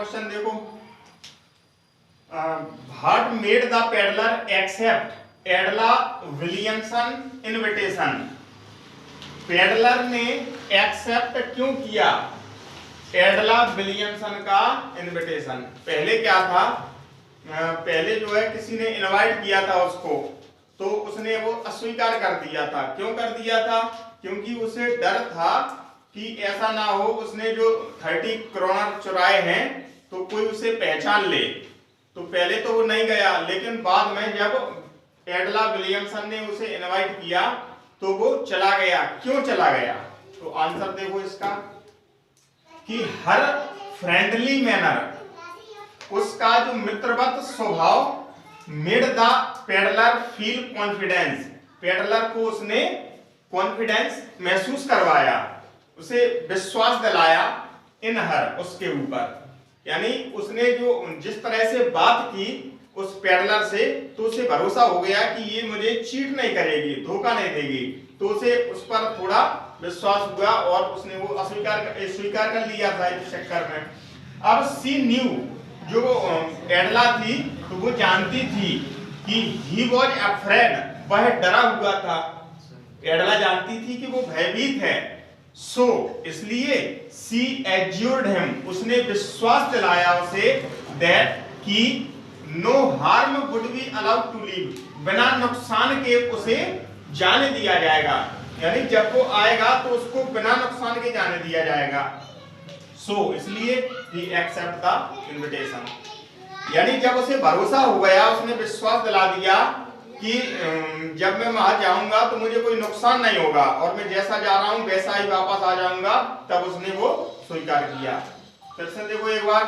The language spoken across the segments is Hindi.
क्वेश्चन देखो, what made the peddler accept Edla Williamson invitation. Peddler ने एक्सेप्ट क्यों किया एडला विलियमसन का इनविटेशन। पहले क्या था, पहले जो है किसी ने इनवाइट किया था उसको, तो उसने वो अस्वीकार कर दिया था। क्यों कर दिया था? क्योंकि उसे डर था कि ऐसा ना हो उसने जो 30 करोड़ चुराए हैं तो कोई उसे पहचान ले। तो पहले तो वो नहीं गया, लेकिन बाद में जब एडला विलियमसन ने उसे इनवाइट किया तो वो चला गया। क्यों चला गया? तो आंसर देखो इसका कि हर फ्रेंडली मैनर, उसका जो मित्रवत स्वभाव, made the peddler feel confidence, peddler को उसने कॉन्फिडेंस महसूस करवाया, उसे विश्वास दिलाया इन हर, उसके ऊपर। यानी उसने जो जिस तरह से बात की उस पेडलर से, तो उसे भरोसा हो गया कि ये मुझे चीट नहीं करेगी, धोखा नहीं देगी, तो उसे उस पर थोड़ा विश्वास हुआ और उसने वो स्वीकार कर लिया था इस चक्कर में। अब सी न्यू, जो एडला थी तो वो जानती थी कि ही वॉज अफ्रेड, वह डरा हुआ था। एडला जानती थी कि वो भयभीत है। सो इसलिए सी एज्योर्ड हिम, उसने विश्वास दिलाया उसे दैट कि no harm would be allowed to leave, बिना नुकसान के उसे जाने दिया जाएगा। यानी जब वो आएगा तो उसको बिना नुकसान के जाने दिया जाएगा। सो इसलिए ही एक्सेप्ट द इनविटेशन। यानी जब उसे भरोसा हो गया, उसने विश्वास दिला दिया कि जब मैं वहां जाऊंगा तो मुझे कोई नुकसान नहीं होगा और मैं जैसा जा रहा हूं वैसा ही वापस आ जाऊंगा, तब उसने वो स्वीकार किया। फिर से देखो एक बार,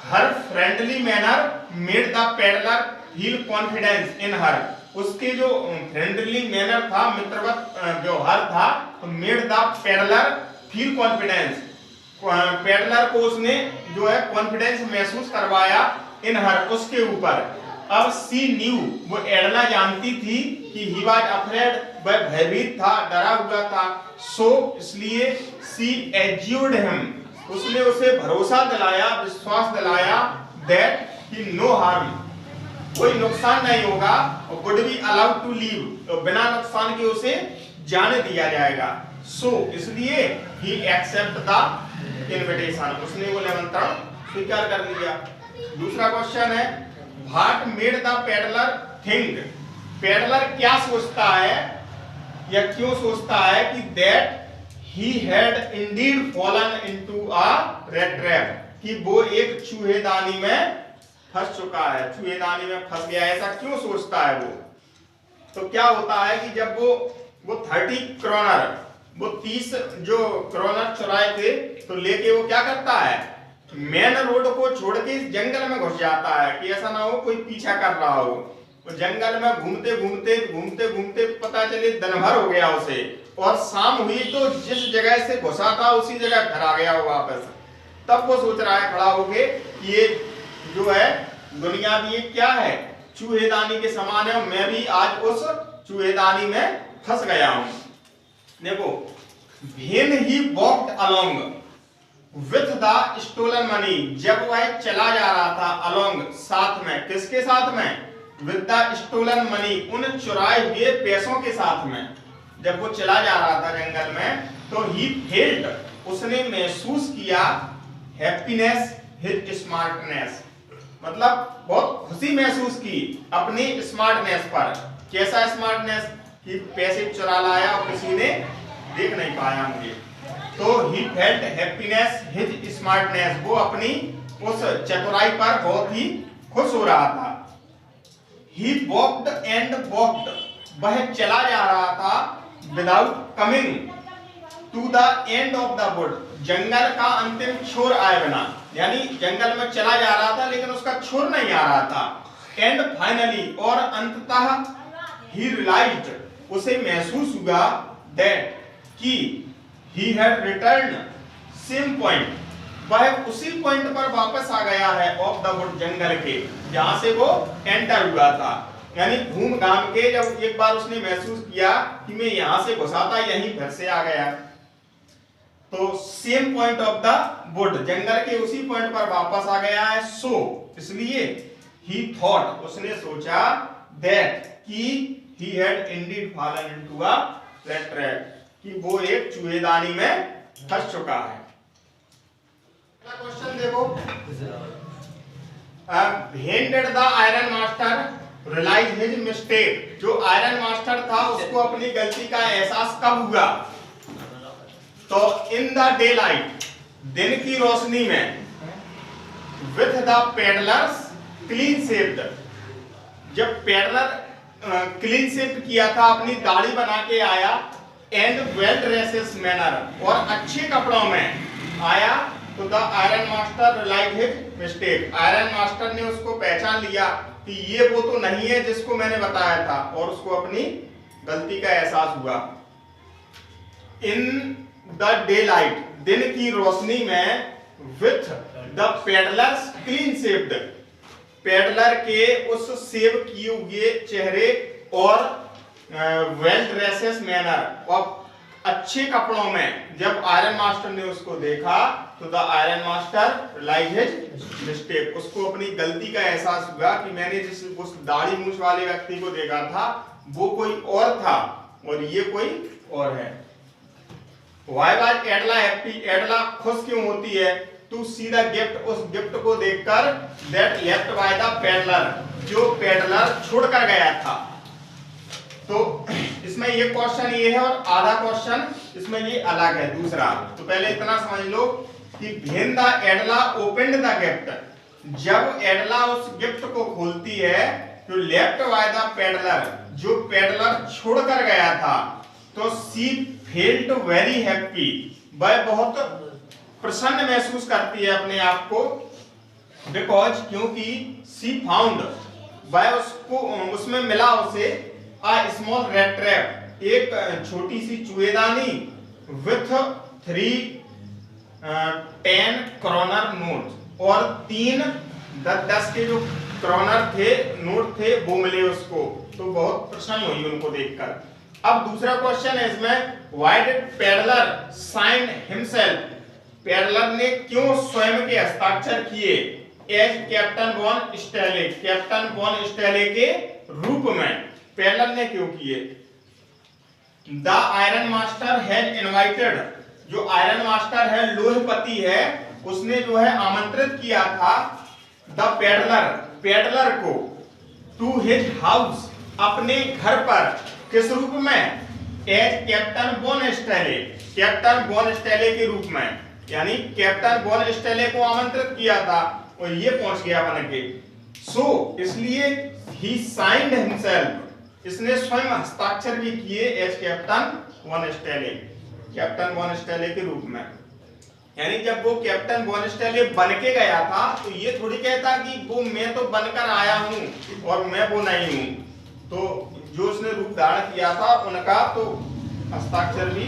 her friendly manner made the peddler feel confidence in her, उसके जो फ्रेंडली मैनर था, मित्रवत व्यवहार था, तो made the peddler feel confidence, peddler को उसने जो है कॉन्फिडेंस महसूस करवाया इन हर, उसके ऊपर। अब सी न्यू, वो एडला जानती थी कि ही वाज अफ्रेड, वह भयभीत था, डरा हुआ था। सो इसलिए सी एज्योर्ड हिम, उसने उसे भरोसा दिलाया, विश्वास दिलाया दैट कि नो हार्म, कोई नुकसान नहीं होगा, और would be allowed to leave, तो बिना नुकसान के उसे जाने दिया जाएगा। सो इसलिए ही एक्सेप्ट द इनविटेशन, उसने वो निमंत्रण स्वीकार कर लिया। दूसरा क्वेश्चन है, what made the peddler think, peddler क्या सोचता है या क्यों सोचता है कि that he had Indeed fallen into a rat trap, कि वो एक चूहेदानी में फंस चुका है, चूहेदानी में फंस गया, ऐसा क्यों सोचता है वो? तो क्या होता है कि जब वो 30 करोड़, वो 30 जो करोड़ चुराए थे, तो लेके वो क्या करता है, मेन रोड को छोड़ के इस जंगल में घुस जाता है कि ऐसा ना हो कोई पीछा कर रहा हो। तो जंगल में घूमते घूमते घूमते घूमते पता चले दिन भर हो गया उसे, और शाम हुई तो जिस जगह से घुसा था उसी जगह घर आ गया वो वापस। तब वो सोच रहा है खड़ा होके, ये जो है दुनिया भी ये क्या है, चूहेदानी के समान है, मैं भी आज उस चूहेदानी में फंस गया हूं। देखो, when he walked along with the stolen money, जब वह चला जा रहा था अलोंग, साथ में, किसके साथ में, विद द स्टोलन मनी, उन चुराए हुए पैसों के साथ में। जब वो चला जा रहा था जंगल में, तो ही फेल्ट, उसने महसूस किया, हैप्पीनेस हिज स्मार्टनेस, मतलब बहुत खुशी महसूस की अपनी स्मार्टनेस पर। कैसा स्मार्टनेस? कि पैसे चुरा लाया और किसी ने देख नहीं पाया मुझे। तो he felt happiness his smartness, वो अपनी उस चतुराई पर बहुत ही खुश हो रहा था। ही वॉक्ड एंड वॉक्ड, वह चला जा रहा था, without coming to the end of the wood, जंगल का अंतिम छोर आए बिना। यानी जंगल में चला जा रहा था लेकिन उसका छोर नहीं आ रहा था। एंड फाइनली, और अंततः, ही रियलाइज्ड, उसे महसूस हुआ दैट कि he had returned same point, वह उसी पॉइंट पर वापस आ गया है ऑफ द वुड, जंगल के, जहां से वो एंटर हुआ था। यानी घूम घाम के जब एक बार उसने महसूस किया कि मैं यहां से घुसा था, यहीं फिर से आ गया। तो same point of the wood, जंगल के उसी पॉइंट पर वापस आ गया है। सो इसलिए ही थॉट, उसने सोचा, दैट कि he had Indeed fallen into a rat trap, कि वो एक चूहेदानी में फंस चुका है। क्वेश्चन देखो, when did the iron master realise his mistake, जो आयरन मास्टर था उसको अपनी गलती का एहसास कब हुआ? तो इन द डे लाइट, दिन की रोशनी में, with the peddlers clean shaved, जब पेडलर क्लीन शेव किया था, अपनी दाढ़ी बना के आया, एंड वेल ड्रेसेस मैनर, और अच्छे कपड़ों में आया, तो the iron master realise his mistake, iron master ने उसको पहचान लिया कि ये वो तो नहीं है जिसको मैंने बताया था, और उसको अपनी गलती का एहसास हुआ। इन द डे लाइट, दिन की रोशनी में, with the peddlers clean shaved, peddler के उस सेव किए हुए चेहरे, और वेल ड्रेसेस मैनर, और अच्छे कपड़ों में जब आयरन मास्टर ने उसको देखा, तो the iron master realise his mistake, उसको अपनी गलती का एहसास हुआ कि मैंने जिस उस दाढ़ी मूछ वाले व्यक्ति को देखा था वो कोई और था और ये कोई और है। Why was एडला हैप्पी, एडला खुश क्यों होती है? टू सी द गिफ्ट, उस गिफ्ट को देखकर, that left by the peddler, जो पेडलर छोड़कर गया था। तो इसमें ये क्वेश्चन ये है और आधा क्वेश्चन इसमें ये अलग है दूसरा। तो पहले इतना समझ लो कि when the एडला opened the gift, जब एडला उस गिफ्ट को खोलती है, तो लेफ्ट बाय द पेडलर, जो पेडलर छोड़कर गया था, तो सी फेल्ट वेरी हैप्पी, वह बहुत प्रसन्न महसूस करती है अपने आप को, बिकॉज, क्योंकि सी फाउंड, वह उसको उसमें मिला उसे आ स्मॉल रेड ट्रैप, एक छोटी सी चूहेदानी, विथ 10 क्रोनर नोट, और 3 10 के जो क्रोनर थे, नोट थे, वो मिले उसको, तो बहुत प्रसन्न हुई उनको देखकर। अब दूसरा क्वेश्चन है इसमें, why did peddler sign himself, peddler ने क्यों स्वयं के हस्ताक्षर किए as captain von Stahle, captain von Stahle के रूप में पेडलर ने क्यों किए? The iron master had invited, जो आयरन मास्टर है, लोहपति है, उसने जो है आमंत्रित किया था द पेडलर, पेडलर को, टू हिज हाउस, अपने घर पर, किस रूप में? As captain von Stahle, captain von Stahle के रूप में, यानी कैप्टन वॉन स्टैले को आमंत्रित किया था और ये पहुंच गया बन के। सो इसलिए ही साइंड हिमसेल्फ, इसने स्वयं हस्ताक्षर भी किए as captain von Stahle, captain von Stahle के रूप में। यानी जब वो कैप्टन वॉन स्टैले बन के गया था, तो ये थोड़ी कहता कि वो मैं तो बनकर आया हूं और मैं वो नहीं हूं, तो जो उसने रूप धारण किया था उनका तो हस्ताक्षर भी